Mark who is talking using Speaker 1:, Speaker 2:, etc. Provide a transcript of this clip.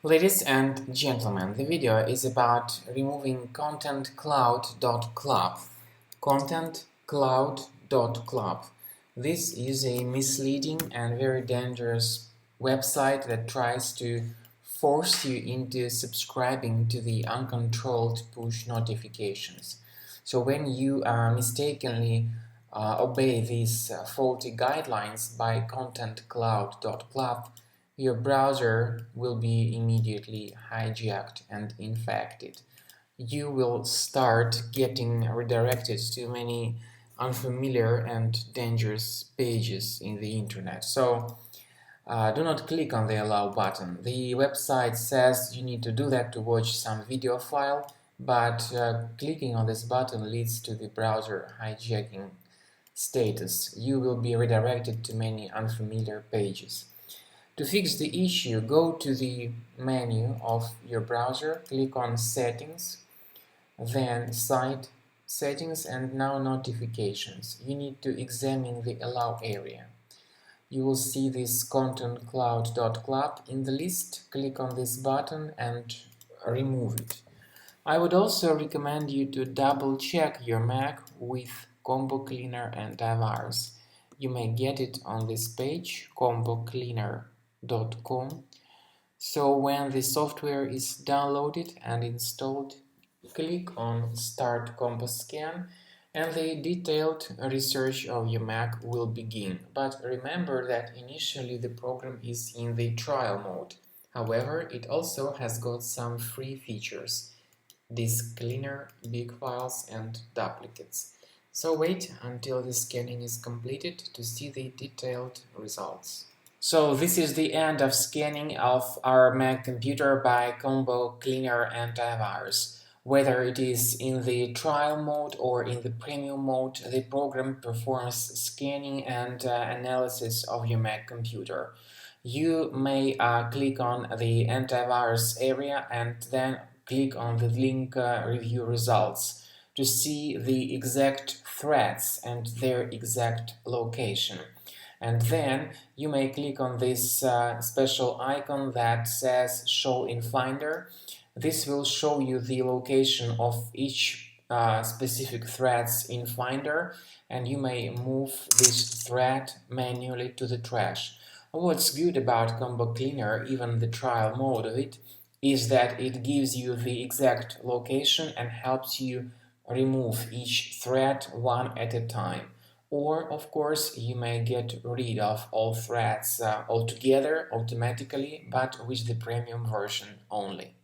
Speaker 1: Ladies and gentlemen, the video is about removing Contentcloud.club. Contentcloud.club. This is a misleading and very dangerous website that tries to force you into subscribing to the uncontrolled push notifications. So when you mistakenly obey these faulty guidelines by Contentcloud.club, your browser will be immediately hijacked and infected. You will start getting redirected to many unfamiliar and dangerous pages in the internet. So do not click on the allow button. The website says you need to do that to watch some video file, but clicking on this button leads to the browser hijacking status. You will be redirected to many unfamiliar pages. To fix the issue, go to the menu of your browser, click on Settings, then Site Settings, and now Notifications. You need to examine the Allow area. You will see this Contentcloud.club in the list. Click on this button and remove it. I would also recommend you to double check your Mac with Combo Cleaner antivirus. You may get it on this page, combocleaner.com. So when the software is downloaded and installed, click on Start Combo Scan and the detailed research of your Mac will begin. But remember that initially the program is in the trial mode. However, it also has got some free features: disk cleaner, big files and duplicates. So wait until the scanning is completed to see the detailed results. So this is the end of scanning of our Mac computer by Combo Cleaner Antivirus. Whether it is in the trial mode or in the premium mode, the program performs scanning and analysis of your Mac computer. You may click on the antivirus area and then click on the link Review Results to see the exact threats and their exact location. And then you may click on this special icon that says Show in Finder. This will show you the location of each specific threads in Finder, and you may move this thread manually to the trash. What's good about Combo Cleaner, even the trial mode of it, is that it gives you the exact location and helps you remove each thread one at a time. Or, of course, you may get rid of all threads altogether automatically, but with the premium version only.